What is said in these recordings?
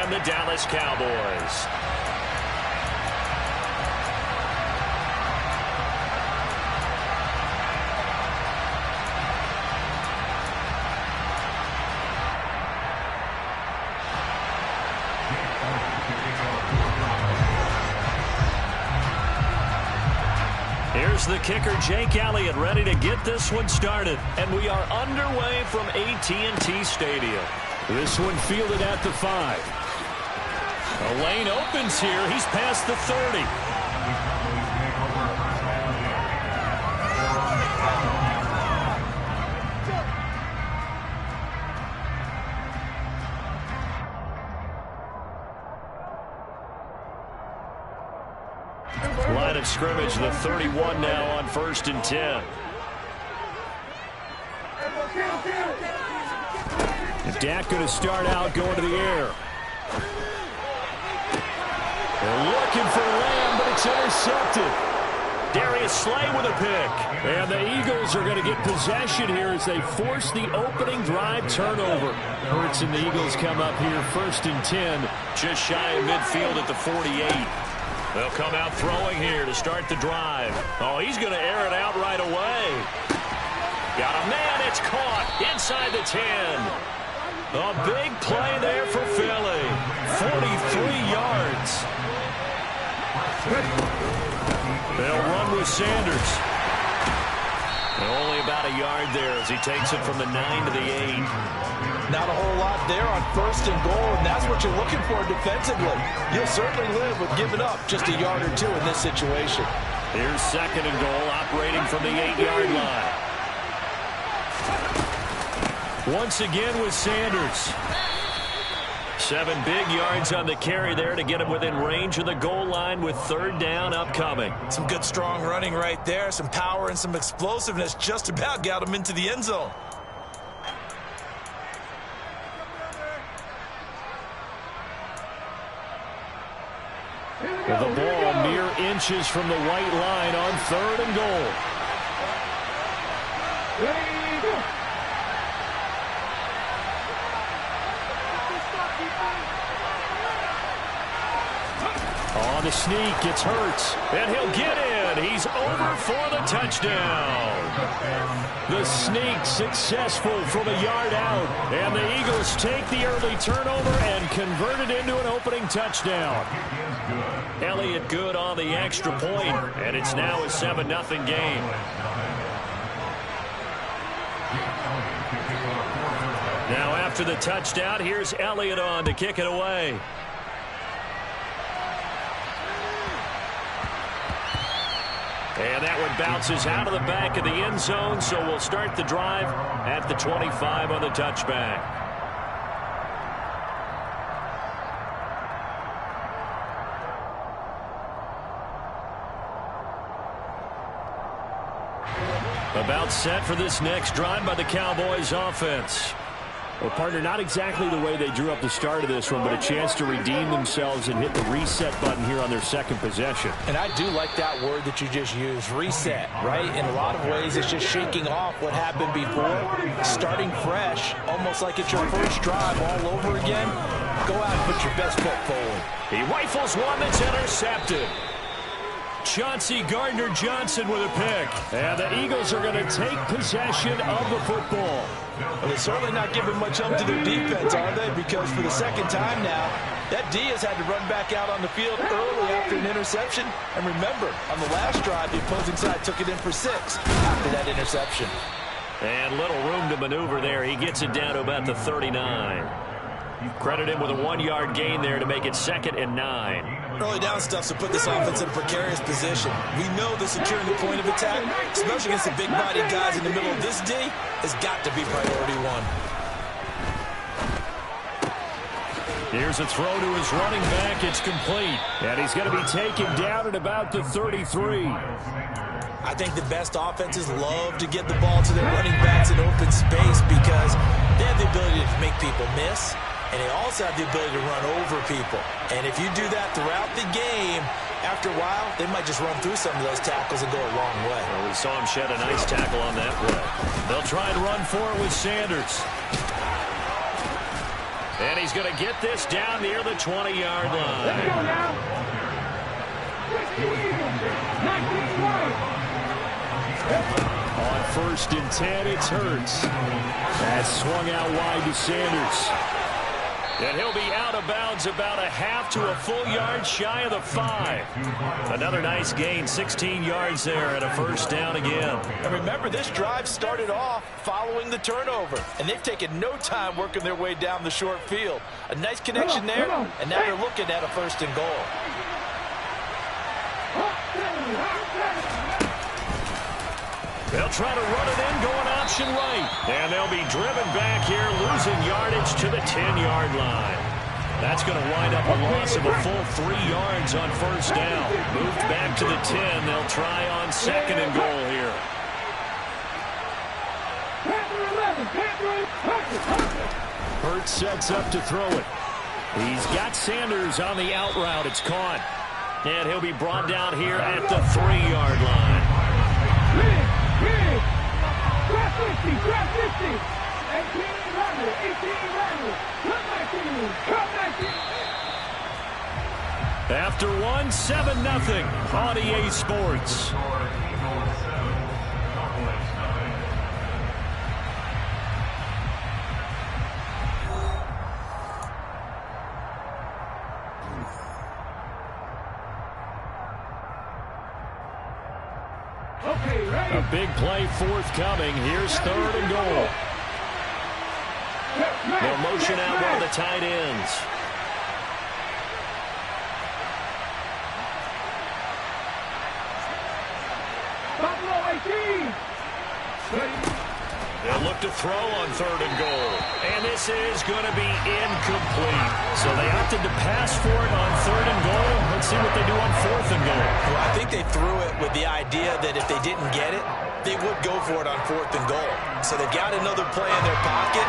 and the Dallas Cowboys. Here's the kicker, Jake Elliott, ready to get this one started. And we are underway from AT&T Stadium. This one fielded at the 5. The lane opens here. He's past the 30. Line of scrimmage, the 31 now on 1st and 10. And Dak going to start out going to the air. They're looking for Lamb, but it's intercepted. Darius Slay with a pick. And the Eagles are going to get possession here as they force the opening drive turnover. Hurts and the Eagles come up here 1st and 10, just shy of midfield at the 48. They'll come out throwing here to start the drive. Oh, he's going to air it out right away. Got a man. It's caught inside the 10. A big play there for Philly. 43 yards. They'll run with Sanders. And only about a yard there as he takes it from the 9 to the 8. Not a whole lot there on 1st and goal, and that's what you're looking for defensively. You'll certainly live with giving up just a yard or two in this situation. Here's 2nd and goal, operating from the 8-yard line. Once again with Sanders. 7 big yards on the carry there to get him within range of the goal line with 3rd down upcoming. Some good strong running right there, some power and some explosiveness just about got him into the end zone. With the ball mere inches from the white line on 3rd and goal. On the sneak, it's Hurts, and he'll get in. He's over for the touchdown. The sneak successful from a yard out, and the Eagles take the early turnover and convert it into an opening touchdown. Elliott good on the extra point, and it's now a 7-0 game. Now after the touchdown, here's Elliott on to kick it away. And that one bounces out of the back of the end zone, so we'll start the drive at the 25 on the touchback. About set for this next drive by the Cowboys offense. Well, partner, not exactly the way they drew up the start of this one, but a chance to redeem themselves and hit the reset button here on their 2nd possession. And I do like that word that you just used, reset, right? In a lot of ways, it's just shaking off what happened before, starting fresh, almost like it's your first drive all over again. Go out and put your best foot forward. He rifles one that's intercepted. Chauncey Gardner-Johnson with a pick. And the Eagles are going to take possession of the football. Well, they're certainly not giving much up to their defense, are they? Because for the 2nd time now, that D has had to run back out on the field early after an interception. And remember, on the last drive, the opposing side took it in for 6 after that interception. And little room to maneuver there. He gets it down to about the 39. Credit him with a 1-yard gain there to make it 2nd and 9. Early down stuff to put this offense in a precarious position. We know that securing the point of attack, especially against the big-bodied guys in the middle of this D, has got to be priority 1. Here's a throw to his running back. It's complete. And he's going to be taken down at about the 33. I think the best offenses love to get the ball to their running backs in open space because they have the ability to make people miss. And they also have the ability to run over people. And if you do that throughout the game, after a while, they might just run through some of those tackles and go a long way. Well, we saw him shed a nice tackle on that play. They'll try and run for it with Sanders. And he's going to get this down near the 20-yard line. Let's go now. On 1st and 10, it's Hurts. That's swung out wide to Sanders. And he'll be out of bounds about a half to a full yard shy of the 5. Another nice gain, 16 yards there and a 1st down again. And remember, this drive started off following the turnover, and they've taken no time working their way down the short field. A nice connection there, and now they're looking at a 1st and goal. They'll try to run it in, going option right. And they'll be driven back here, losing yardage to the 10-yard line. That's going to wind up a loss of a full 3 yards on 1st down. Moved back to the 10. They'll try on 2nd and goal here. Hurts sets up to throw it. He's got Sanders on the out route. It's caught. And he'll be brought down here at the 3-yard line. After one, 7-0 on EA Sports. A big play forthcoming. Here's 3rd and goal. They'll motion out one of the tight ends. They'll look to throw on 3rd and goal. And this is going to be incomplete. So they opted to pass for it on 3rd and goal. Let's see what they do on 4th and goal. Well, I think they threw it with the idea that if they didn't get it, they would go for it on 4th and goal. So they've got another play in their pocket.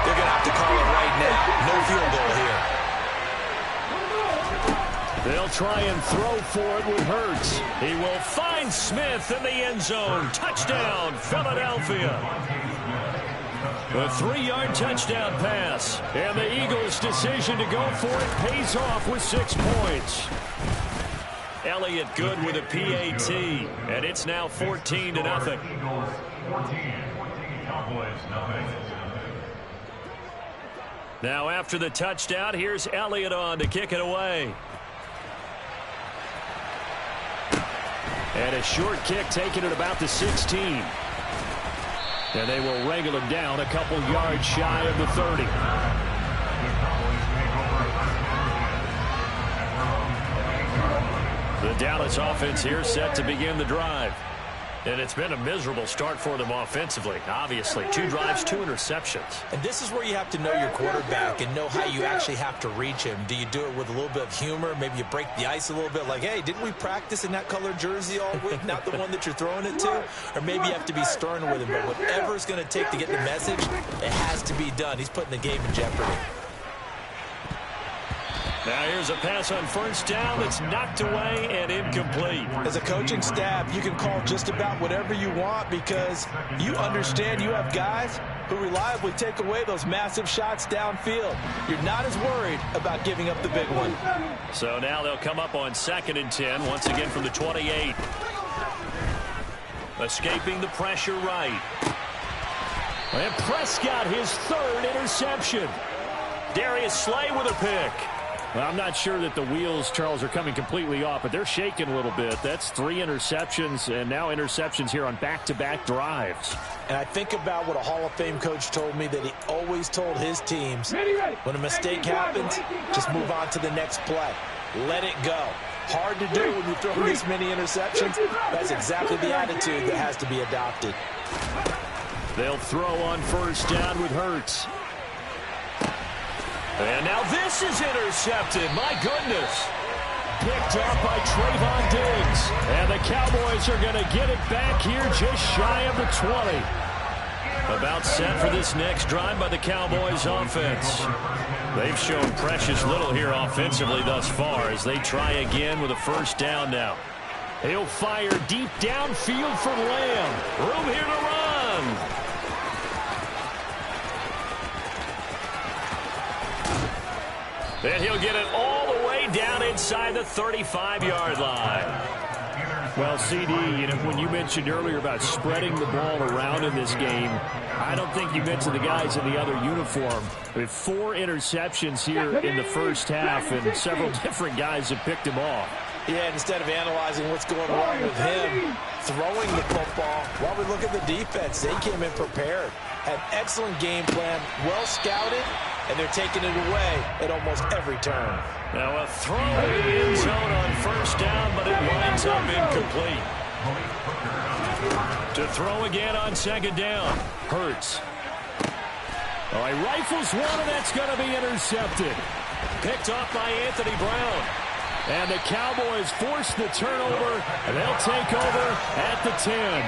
They're going to have to call it right now. No field goal here. They'll try and throw for it with Hurts. He will find Smith in the end zone. Touchdown, Philadelphia. A 3-yard touchdown pass. And the Eagles' decision to go for it pays off with 6 points. Elliott good with a PAT. And it's now 14-0. Now after the touchdown, here's Elliott on to kick it away. And a short kick taken at about the 16. And they will wrangle him down a couple yards shy of the 30. The Dallas offense here set to begin the drive. And it's been a miserable start for them offensively, obviously. 2 drives, 2 interceptions. And this is where you have to know your quarterback and know how you actually have to reach him. Do you do it with a little bit of humor? Maybe you break the ice a little bit like, hey, didn't we practice in that colored jersey all week? Not the one that you're throwing it to? Or maybe you have to be stern with him. But whatever it's going to take to get the message, it has to be done. He's putting the game in jeopardy. Now here's a pass on 1st down that's knocked away and incomplete. As a coaching staff, you can call just about whatever you want because you understand you have guys who reliably take away those massive shots downfield. You're not as worried about giving up the big one. So now they'll come up on 2nd and 10, once again from the 28. Escaping the pressure right. And Prescott, his 3rd interception. Darius Slay with a pick. Well, I'm not sure that the wheels, Charles, are coming completely off, but they're shaking a little bit. That's 3 interceptions, and now interceptions here on back-to-back drives. And I think about what a Hall of Fame coach told me that he always told his teams, when a mistake happens, just move on to the next play. Let it go. Hard to do when you're throwing this many interceptions. That's exactly the attitude that has to be adopted. They'll throw on 1st down with Hurts. And now this is intercepted. My goodness. Picked up by Trayvon Diggs. And the Cowboys are going to get it back here just shy of the 20. About set for this next drive by the Cowboys offense. They've shown precious little here offensively thus far as they try again with a 1st down now. He'll fire deep downfield for Lamb. Room here to run. And he'll get it all the way down inside the 35-yard line. Well, CD, when you mentioned earlier about spreading the ball around in this game, I don't think you mentioned the guys in the other uniform. With 4 interceptions here in the first half, and several different guys have picked him off. Yeah, instead of analyzing what's going wrong with him throwing the football, while we look at the defense, they came in prepared. Had excellent game plan, well scouted, and they're taking it away at almost every turn. Now a throw in the end zone on first down, but it winds up incomplete. To throw again on second down. Hurts. Oh, he rifles one, and that's going to be intercepted. Picked off by Anthony Brown. And the Cowboys force the turnover, and they'll take over at the 10.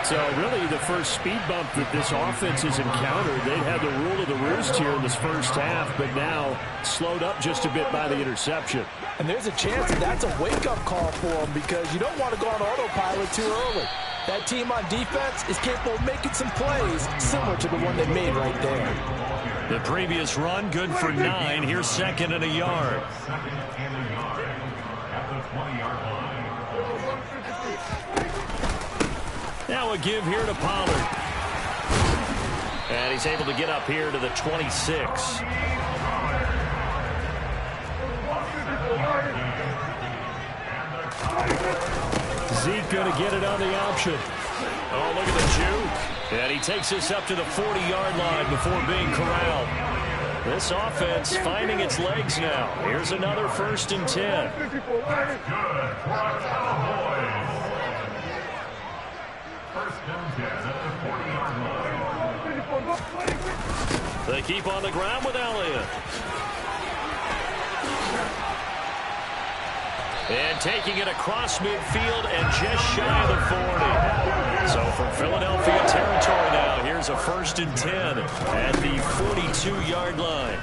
So really the first speed bump that this offense has encountered. They'd had the rule of the roost here in this first half, but now slowed up just a bit by the interception. And there's a chance that that's a wake-up call for them, because you don't want to go on autopilot too early. That team on defense is capable of making some plays similar to the one they made right there. The previous run good for 9. Here's second and a yard. Now a give here to Pollard. And he's able to get up here to the 26. Zeke going to get it on the option. Oh, look at the juke. And he takes this up to the 40-yard line before being corralled. This offense finding its legs now. Here's another 1st and 10. They keep on the ground with Elliott. And taking it across midfield and just shy of the 40. So from Philadelphia territory now, here's a 1st and 10 at the 42-yard line.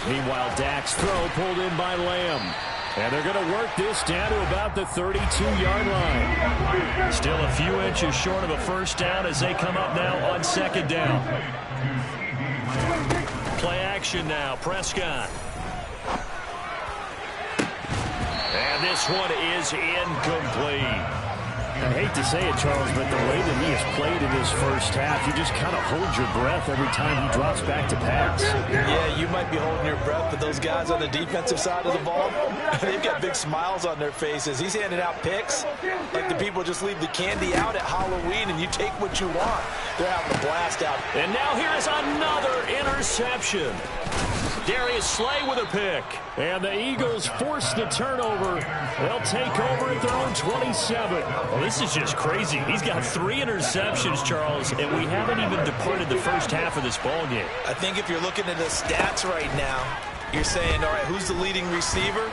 Meanwhile, Dak's throw pulled in by Lamb. And they're going to work this down to about the 32-yard line. Still a few inches short of a first down as they come up now on second down. Play action now, Prescott. And this one is incomplete. I hate to say it, Charles, but the way that he has played in this first half, you just kind of hold your breath every time he drops back to pass. Yeah, you might be holding your breath, but those guys on the defensive side of the ball, they've got big smiles on their faces. He's handing out picks like the people just leave the candy out at Halloween and you take what you want. They're having a blast out. And now here is another interception. Darius Slay with a pick. And the Eagles force the turnover. They'll take over at their own 27. Well, this is just crazy. He's got 3 interceptions, Charles, and we haven't even departed the first half of this ballgame. I think if you're looking at the stats right now, you're saying, all right, who's the leading receiver?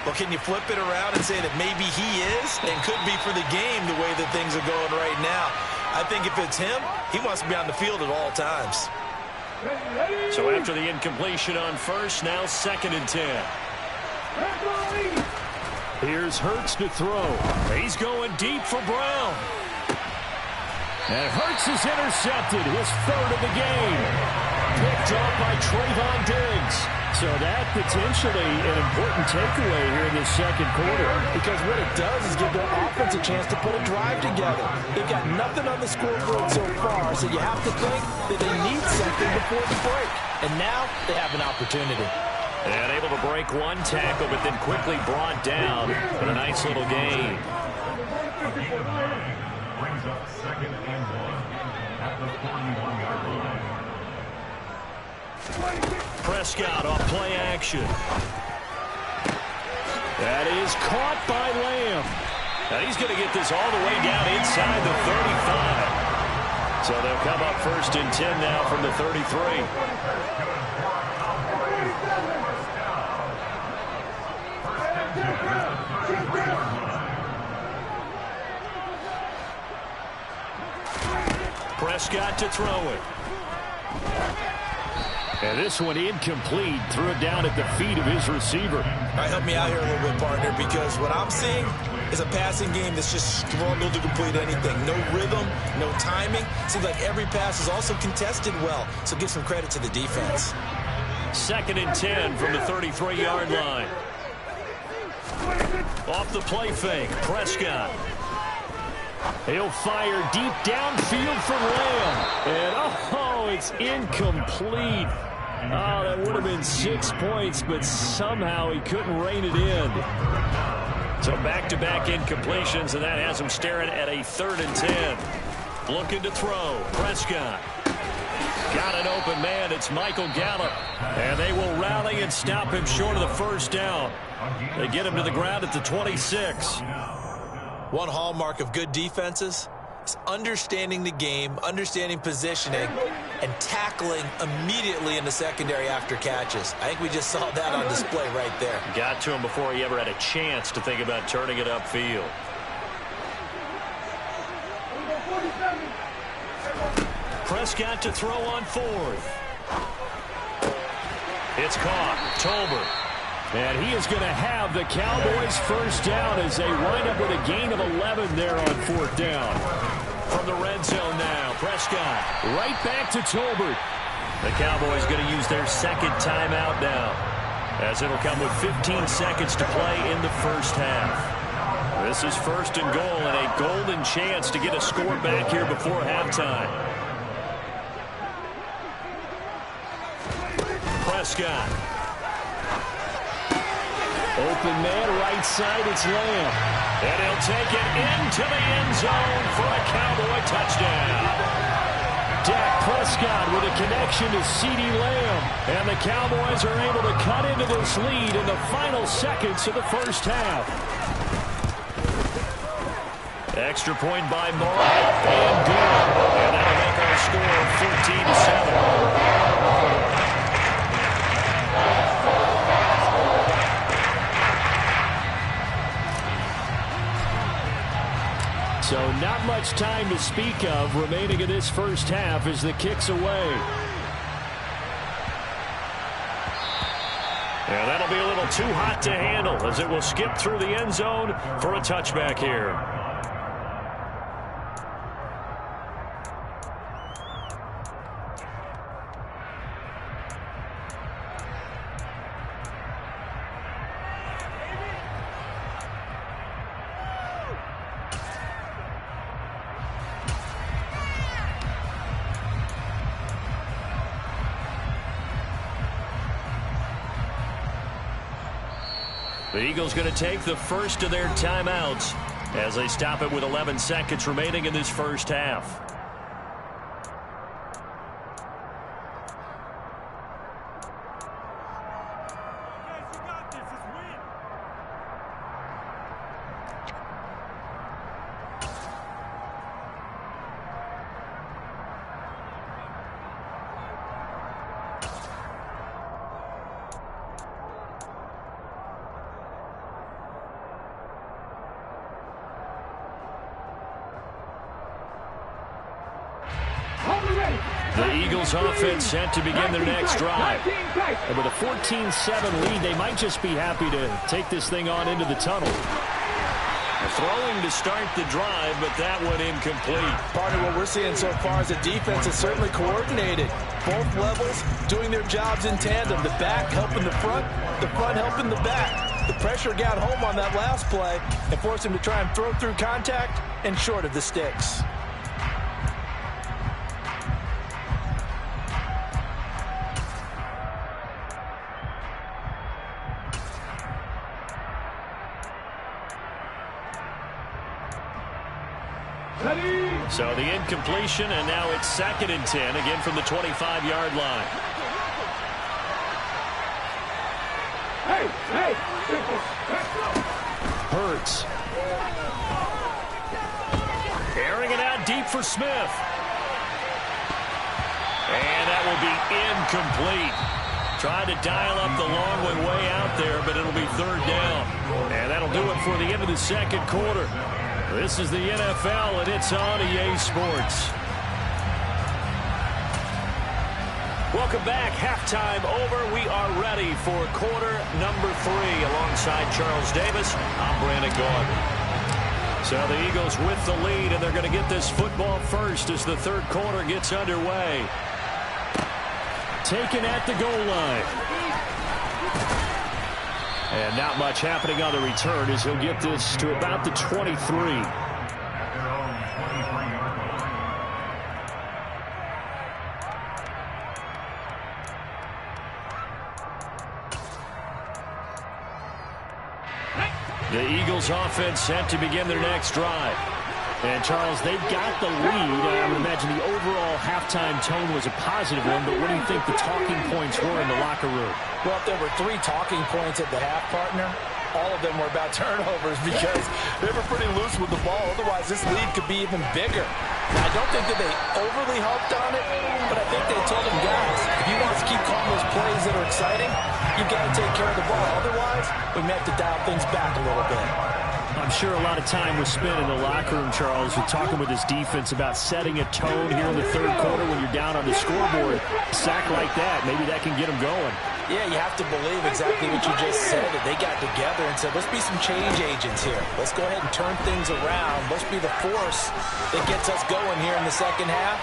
Well, can you flip it around and say that maybe he is and could be for the game the way that things are going right now? I think if it's him, he wants to be on the field at all times. So after the incompletion on first, now 2nd and 10. Here's Hurts to throw. He's going deep for Brown. And Hurts is intercepted, his 3rd of the game. Picked up by Trayvon Diggs. So that potentially an important takeaway here in this second quarter. Because what it does is give their offense a chance to put a drive together. They've got nothing on the scoreboard so far, so you have to think that they need something before the break. And now they have an opportunity. And able to break one tackle, but then quickly brought down with a nice little gain. Brings up 2nd and 1 at the 41-yard line. Prescott off play action. That is caught by Lamb. And he's going to get this all the way down inside the 35. So they'll come up 1st and 10 now from the 33. Prescott to throw it. And this one incomplete. Threw it down at the feet of his receiver. All right, help me out here a little bit, partner, because what I'm seeing is a passing game that's just struggled to complete anything. No rhythm, no timing. Seems like every pass is also contested well, so give some credit to the defense. 2nd and 10 from the 33-yard line. Off the play fake, Prescott. He'll fire deep downfield for Lamb. And, it's incomplete. That would have been 6 points, but somehow he couldn't rein it in. So back-to-back incompletions, and that has him staring at a 3rd and 10. Looking to throw. Prescott. Got an open man. It's Michael Gallup. And they will rally and stop him short of the first down. They get him to the ground at the 26. One hallmark of good defenses is understanding the game, understanding positioning, and tackling immediately in the secondary after catches. I think we just saw that on display right there. Got to him before he ever had a chance to think about turning it upfield. Prescott to throw on 4th. It's caught. Tolbert. And he is going to have the Cowboys first down as they wind up with a gain of 11 there on 4th down. From the red zone now, Prescott right back to Tolbert. The Cowboys going to use their 2nd timeout now, as it'll come with 15 seconds to play in the first half. This is 1st and goal and a golden chance to get a score back here before halftime. Prescott. Open man, right side, it's Lamb. And he'll take it into the end zone for a Cowboy touchdown. Dak Prescott with a connection to CeeDee Lamb. And the Cowboys are able to cut into this lead in the final seconds of the first half. Extra point by Moore. And good. And that'll make our score 14-7. So not much time to speak of remaining in this first half as the kick's away. And that'll be a little too hot to handle as it will skip through the end zone for a touchback here. The Eagles going to take the first of their timeouts as they stop it with 11 seconds remaining in this first half. The Eagles offense set to begin their next drive. And with a 14-7 lead, they might just be happy to take this thing on into the tunnel. Throwing to start the drive, but that one incomplete. Part of what we're seeing so far is the defense is certainly coordinated. Both levels doing their jobs in tandem. The back helping the front helping the back. The pressure got home on that last play and forced him to try and throw through contact and short of the sticks. So the incompletion, and now it's 2nd and 10, again from the 25-yard line. Hurts. Airing it out deep for Smith. And that will be incomplete. Tried to dial up the long one way out there, but it'll be 3rd down. And that'll do it for the end of the second quarter. This is the NFL, and it's on EA Sports. Welcome back. Halftime over. We are ready for quarter number 3. Alongside Charles Davis, I'm Brandon Gordon. So the Eagles with the lead, and they're going to get this football first as the third quarter gets underway. taken at the goal line. And not much happening on the return as he'll get this to about the 23. At their own 23-yard line. The Eagles offense set to begin their next drive. And, Charles, they've got the lead. I would imagine the overall halftime tone was a positive one, but what do you think the talking points were in the locker room? Well, if there were 3 talking points at the half, partner, all of them were about turnovers because they were pretty loose with the ball. Otherwise, this lead could be even bigger. Now, I don't think that they overly harped on it, but I think they told them, guys, if you want us to keep calling those plays that are exciting, you've got to take care of the ball. Otherwise, we may have to dial things back a little bit. I'm sure a lot of time was spent in the locker room, Charles, with talking with his defense about setting a tone here in the third quarter when you're down on the scoreboard. A sack like that, maybe that can get them going. Yeah, you have to believe exactly what you just said, that they got together and said, let's be some change agents here. Let's go ahead and turn things around. Let's be the force that gets us going here in the second half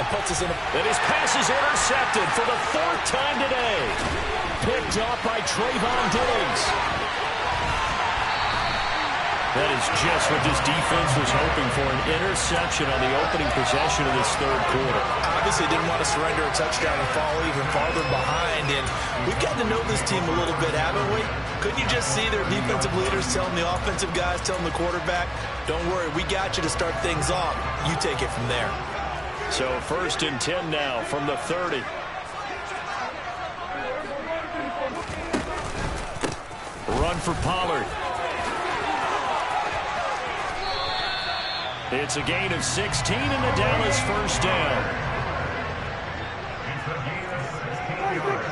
and puts us in a... And his pass is intercepted for the 4th time today. Picked up by Trayvon Diggs. That is just what this defense was hoping for, an interception on the opening possession of this third quarter. Obviously didn't want to surrender a touchdown and fall even farther behind, and we've gotten to know this team a little bit, haven't we? Couldn't you just see their defensive leaders telling the offensive guys, telling the quarterback, don't worry, we got you to start things off. You take it from there. So 1st and 10 now from the 30. Run for Pollard. It's a gain of 16 and the Dallas first down. It's a gain of 16 yards.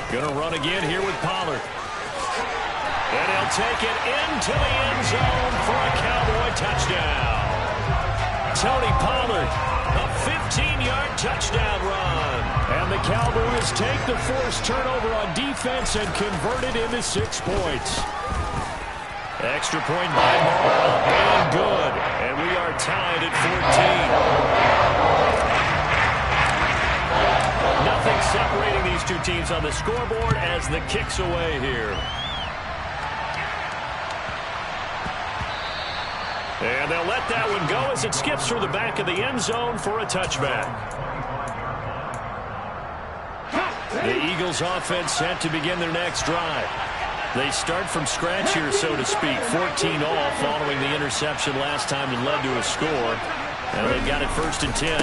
Gonna run again here with Pollard. And he'll take it into the end zone for a Cowboy touchdown. Tony Pollard, a 15-yard touchdown run. And the Cowboys take the forced turnover on defense and convert it into 6 points. Extra point by Morrow, and good. And we are tied at 14. Nothing separating these two teams on the scoreboard as the kick's away here. And they'll let that one go as it skips through the back of the end zone for a touchback. The Eagles offense set to begin their next drive. They start from scratch here, so to speak. 14 all following the interception last time that led to a score. And they've got it 1st and 10.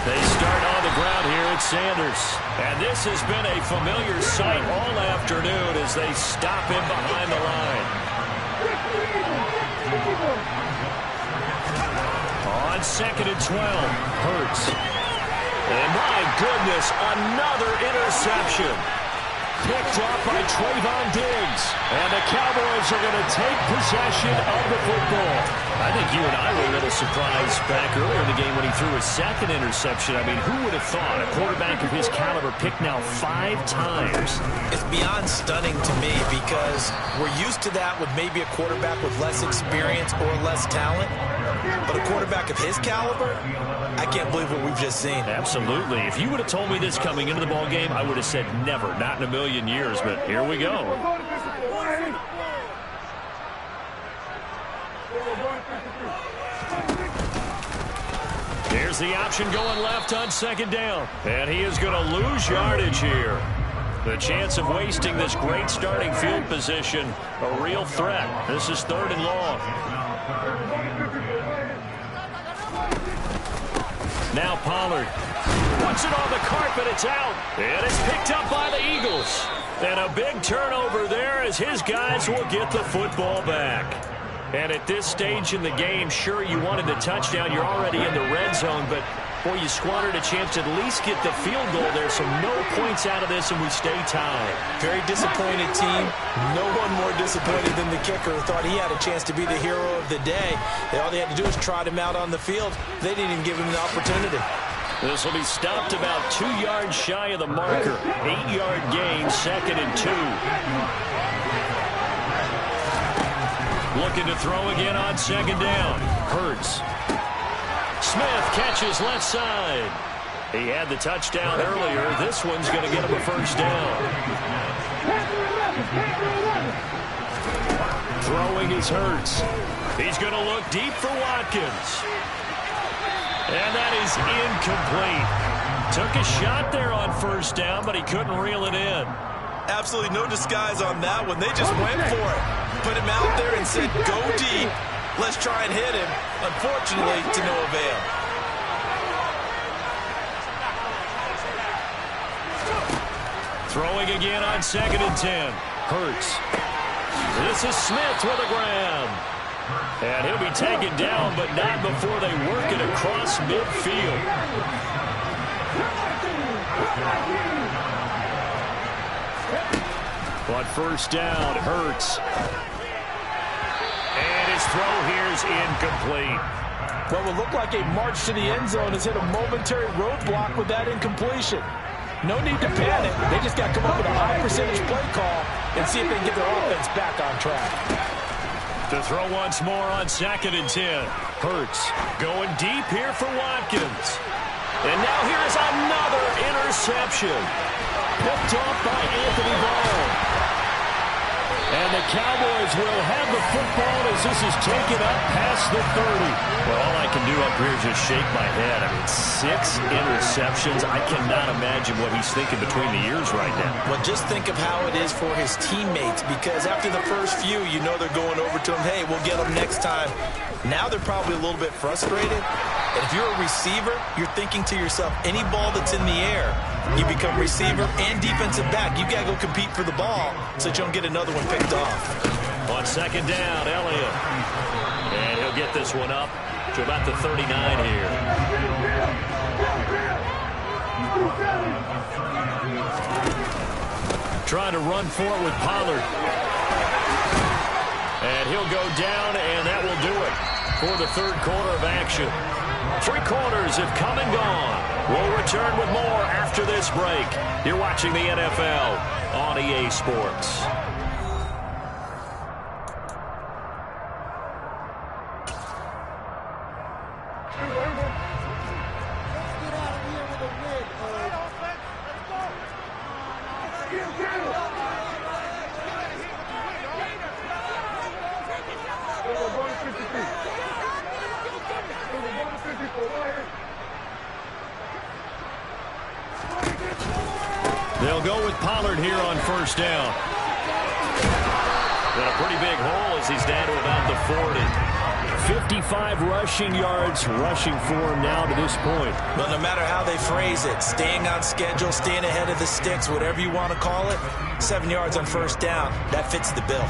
They start on the ground here at Sanders. And this has been a familiar sight all afternoon as they stop him behind the line. On 2nd and 12, Hurts. And my goodness, another interception. Picked up by Trayvon Diggs. And the Cowboys are going to take possession of the football. I think you and I were a little surprised back earlier in the game when he threw his 2nd interception. I mean, who would have thought a quarterback of his caliber picked now 5 times? It's beyond stunning to me because we're used to that with maybe a quarterback with less experience or less talent. But a quarterback of his caliber, I can't believe what we've just seen. Absolutely. If you would have told me this coming into the ball game, I would have said never, not in a million years. But here we go. Here's the option going left on 2nd down. And he is going to lose yardage here. The chance of wasting this great starting field position, a real threat. This is 3rd and long. Now Pollard puts it on the carpet. It's out. And it's picked up by the Eagles. And a big turnover there as his guys will get the football back. And at this stage in the game, sure, you wanted the touchdown. You're already in the red zone, but, boy, you squandered a chance to at least get the field goal there, so no points out of this, and we stay tied. Very disappointed team. No one more disappointed than the kicker who thought he had a chance to be the hero of the day. All they had to do was trot him out on the field. They didn't even give him an opportunity. This will be stopped about 2 yards shy of the marker. 8-yard gain, 2nd and 2. Looking to throw again on 2nd down. Hurts. Smith catches left side. He had the touchdown earlier. This one's going to get him a first down. Throwing is Hurts. He's going to look deep for Watkins. And that is incomplete. Took a shot there on first down, but he couldn't reel it in. Absolutely no disguise on that one. They just went for it. Put him out there and said, go deep. Let's try and hit him. Unfortunately, to no avail. Throwing again on 2nd and 10. Hurts. This is Smith with a grab. And he'll be taken down, but not before they work it across midfield. On first down, Hurts. And his throw here is incomplete. What will look like a march to the end zone has hit a momentary roadblock with that incompletion. No need to panic. They just got to come up with a high percentage play call and see if they can get their offense back on track. To throw once more on 2nd and 10. Hurts going deep here for Watkins. And now here's another interception. Picked off by Anthony Ball. And the Cowboys will have the football as this is taken up past the 30. Well, all I can do up here is just shake my head. I mean, 6 interceptions. I cannot imagine what he's thinking between the ears right now. Well, just think of how it is for his teammates, because after the first few, you know they're going over to him, hey, we'll get them next time. Now they're probably a little bit frustrated. And if you're a receiver, you're thinking to yourself, any ball that's in the air, you become receiver and defensive back. You've got to go compete for the ball so that you don't get another one picked off. On 2nd down, Elliott. And he'll get this one up to about the 39 here. Trying to run for it with Pollard. And he'll go down, and that will do it for the third quarter of action. 3 quarters have come and gone. We'll return with more after this break. You're watching the NFL on EA Sports. They'll go with Pollard here on first down. Got a pretty big hole as he's down to about the 40. 55 rushing yards rushing for him now to this point. But no matter how they phrase it, staying on schedule, staying ahead of the sticks, whatever you want to call it, 7 yards on first down, that fits the bill.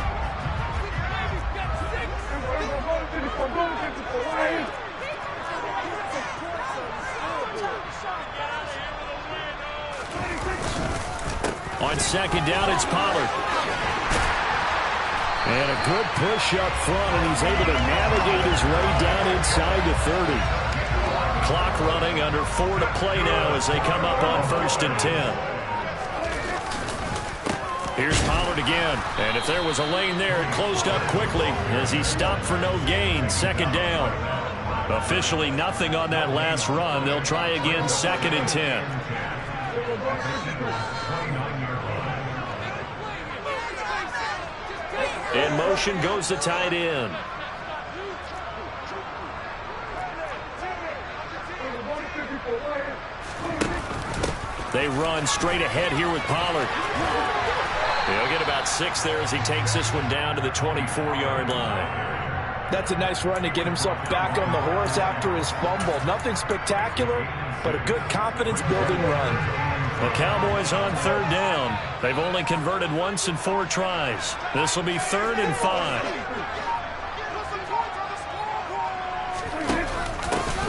On 2nd down, it's Pollard. And a good push up front, and he's able to navigate his way down inside the 30. Clock running, under 4 to play now as they come up on 1st and 10. Here's Pollard again. And if there was a lane there, it closed up quickly as he stopped for no gain. 2nd down. Officially nothing on that last run. They'll try again 2nd and 10. In motion goes the tight end. They run straight ahead here with Pollard. He'll get about 6 there as he takes this one down to the 24-yard line. That's a nice run to get himself back on the horse after his fumble. Nothing spectacular, but a good confidence-building run. The Cowboys on 3rd down. They've only converted once in 4 tries. This will be 3rd and 5.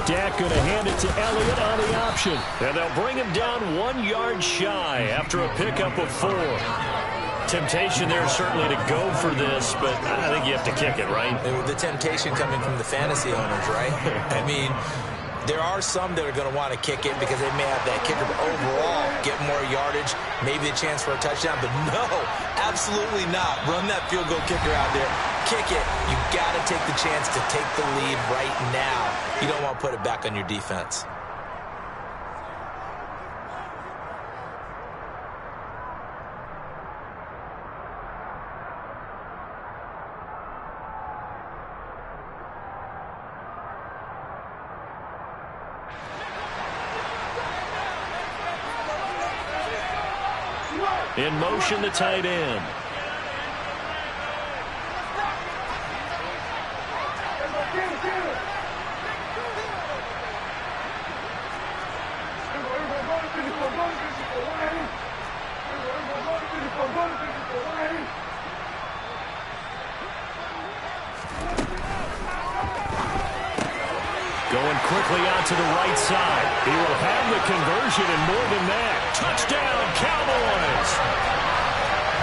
Dak going to hand it to Elliott on the option. And they'll bring him down 1 yard shy after a pickup of 4. Temptation there certainly to go for this, but I think you have to kick it, right? The temptation coming from the fantasy owners, right? I mean, there are some that are going to want to kick it because they may have that kicker, but overall get more yardage, maybe a chance for a touchdown. But no, absolutely not. Run that field goal kicker out there. kick it, you got to take the chance to take the lead right now. You don't want to put it back on your defense. In motion, the tight end. Going quickly out to the right side. He will have the conversion and more than that. Touchdown, Cowboys!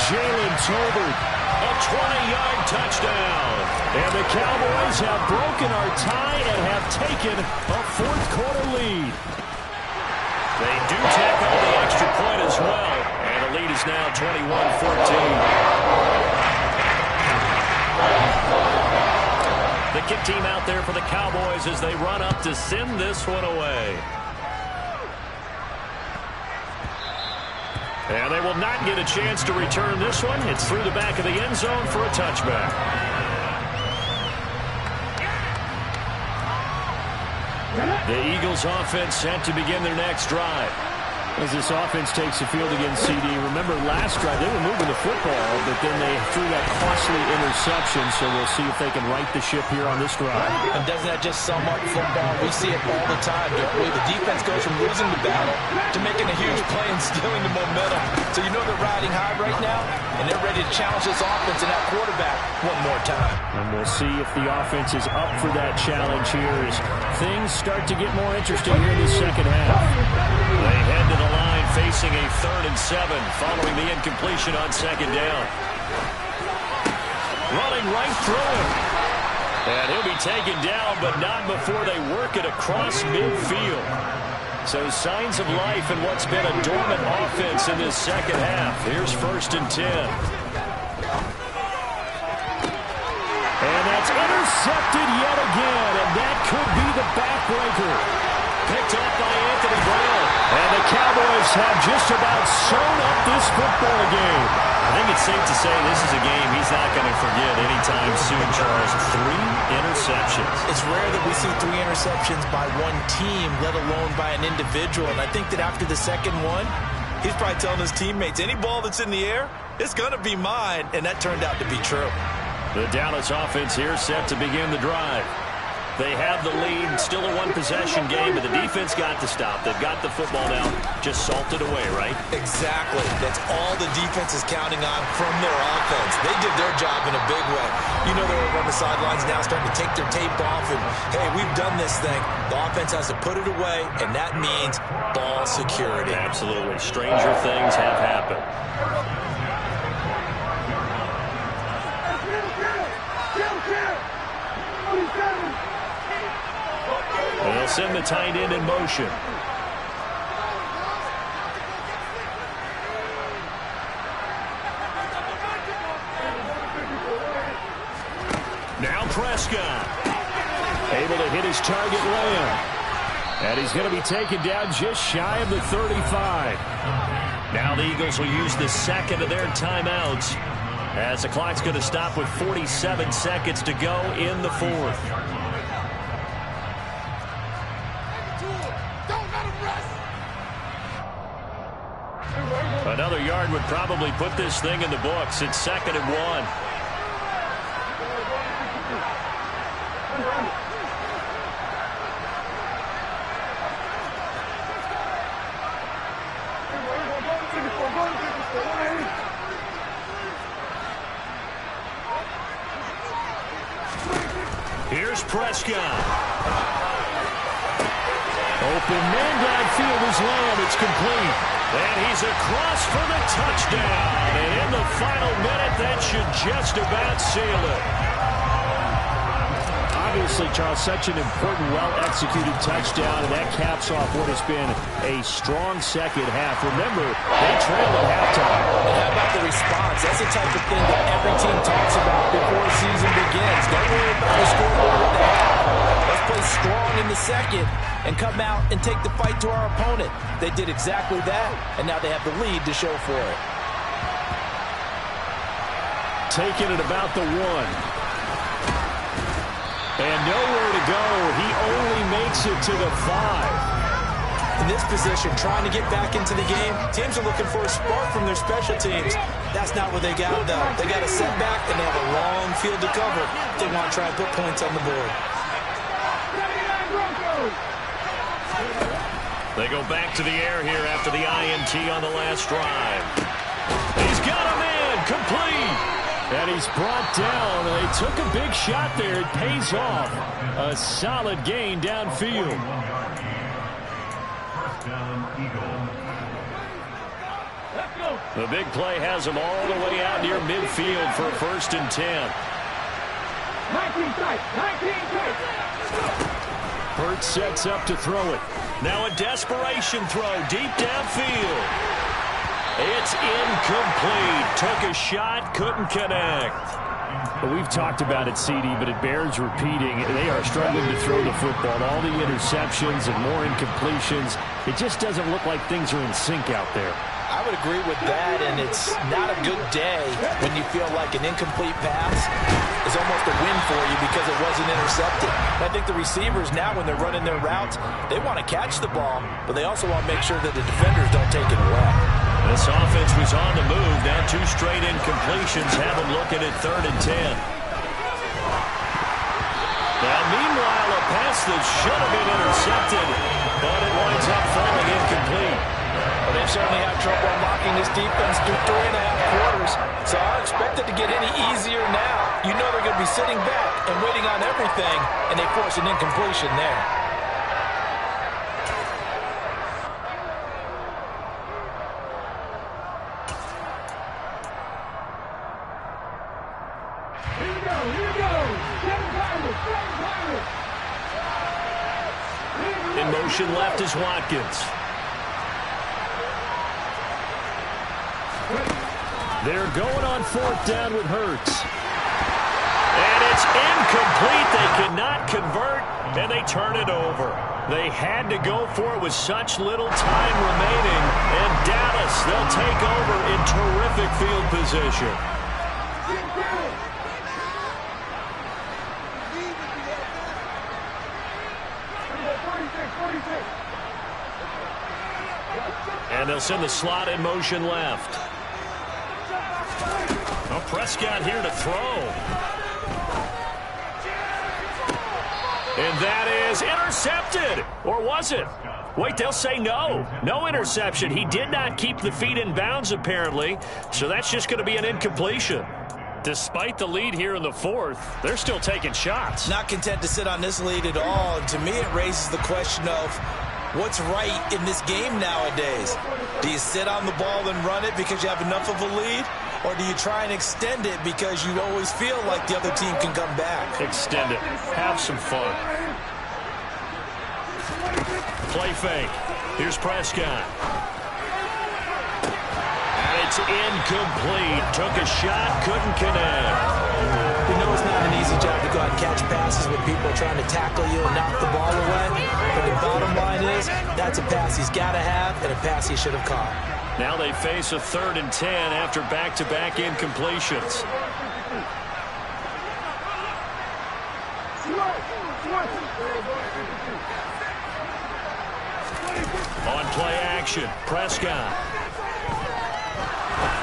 Jalen Tolbert, a 20-yard touchdown. And the Cowboys have broken our tie and have taken a fourth-quarter lead. They do tack on the extra point as well. And the lead is now 21-14. The kick team out there for the Cowboys as they run up to send this one away. And they will not get a chance to return this one. It's through the back of the end zone for a touchback. The Eagles offense set to begin their next drive. As this offense takes the field against CD, remember last drive they were moving the football, but then they threw that costly interception, so we'll see if they can right the ship here on this drive. And doesn't that just sum up football? We see it all the time, don't we? The defense goes from losing the battle to making a huge play and stealing the momentum. So you know they're riding high right now, and they're ready to challenge this offense and that quarterback one more time. And we'll see if the offense is up for that challenge here as things start to get more interesting here in the second half. They head to the line facing a 3rd and 7 following the incompletion on second down. Running right through him. And he'll be taken down, but not before they work it across midfield. So signs of life in what's been a dormant offense in this second half. Here's 1st and 10. And that's intercepted yet again, and that could be the backbreaker. Picked up by Anthony Brown. And the Cowboys have just about sewn up this football game. I think it's safe to say this is a game he's not going to forget anytime soon, Charles. 3 interceptions. It's rare that we see 3 interceptions by one team, let alone by an individual. And I think that after the second one, he's probably telling his teammates, any ball that's in the air, it's going to be mine. And that turned out to be true. The Dallas offense here set to begin the drive. They have the lead, still a one-possession game, but the defense got to stop. They've got the football now, just salted away, right? Exactly. That's all the defense is counting on from their offense. They did their job in a big way. You know they're over on the sidelines now starting to take their tape off, and, hey, we've done this thing. The offense has to put it away, and that means ball security. Absolutely. Stranger things have happened. They'll send the tight end in motion. Now Prescott. Able to hit his target Lamb. And he's going to be taken down just shy of the 35. Now the Eagles will use the second of their timeouts as the clock's going to stop with 47 seconds to go in the 4th. Another yard would probably put this thing in the books. It's 2nd and 1. Here's Prescott. Open man downfield is Lamb. It's complete. And he's across for the touchdown. And in the final minute, that should just about seal it. Obviously, Charles, such an important, well-executed touchdown, and that caps off what has been a strong second half. Remember, they trailed at halftime. And how about the response? That's the type of thing that every team talks about before the season begins. Don't worry about the scoreboard at the half. Let's play strong in the second and come out and take the fight to our opponent. They did exactly that, and now they have the lead to show for it. Taking it about the 1. And nowhere to go. He only makes it to the 5. In this position, trying to get back into the game, teams are looking for a spark from their special teams. That's not what they got, though. They got a setback, and they have a long field to cover. They want to try and put points on the board. They go back to the air here after the INT on the last drive. He's got him in, complete. And he's brought down. They took a big shot there. It pays off. A solid gain downfield. First down, Eagles. The big play has him all the way out near midfield for 1st and 10. 19 strikes. Hurts sets up to throw it. Now a desperation throw deep downfield. It's incomplete. Took a shot, couldn't connect. Well, we've talked about it, CD, but it bears repeating. They are struggling to throw the football. All the interceptions and more incompletions. It just doesn't look like things are in sync out there. I would agree with that, and it's not a good day when you feel like an incomplete pass is almost a win for you because it wasn't intercepted. And I think the receivers now, when they're running their routes, they want to catch the ball, but they also want to make sure that the defenders don't take it away. This offense was on the move. Now 2 straight incompletions have them looking at 3rd and 10. Now, meanwhile, a pass that should have been intercepted, but it winds up falling incomplete. Well, they've certainly had trouble unlocking this defense through 3.5 quarters, so I expect it to get any easier now. You know they're going to be sitting back and waiting on everything, and they force an incompletion there. In motion left is Watkins. They're going on 4th down with Hurts. And it's incomplete. They cannot convert, and they turn it over. They had to go for it with such little time remaining. And Dallas, they'll take over in terrific field position. And they'll send the slot in motion left. Well, Prescott here to throw. And that is intercepted. Or was it? Wait, they'll say no. No interception. He did not keep the feet in bounds, apparently. So that's just going to be an incompletion. Despite the lead here in the 4th, they're still taking shots. Not content to sit on this lead at all. And to me, it raises the question of what's right in this game nowadays. Do you sit on the ball and run it because you have enough of a lead? Or do you try and extend it because you always feel like the other team can come back? Extend it. Have some fun. Play fake. Here's Prescott. And it's incomplete. Took a shot, couldn't connect. We know it's not an easy job to go out and catch passes when people are trying to tackle you and knock the ball away. But the bottom line is, that's a pass he's got to have and a pass he should have caught. Now they face a 3rd and 10 after back-to-back incompletions. On play action, Prescott.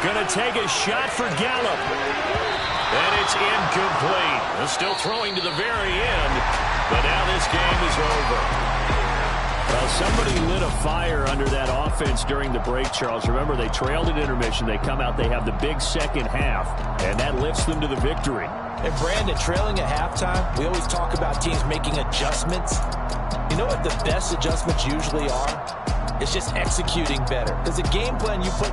Gonna take a shot for Gallup. And it's incomplete. They're still throwing to the very end, but now this game is over. Well, somebody lit a fire under that offense during the break, Charles. Remember, they trailed at intermission. They come out, they have the big second half, and that lifts them to the victory. And Brandon, trailing at halftime, we always talk about teams making adjustments. You know what the best adjustments usually are? It's just executing better. Because the game plan you put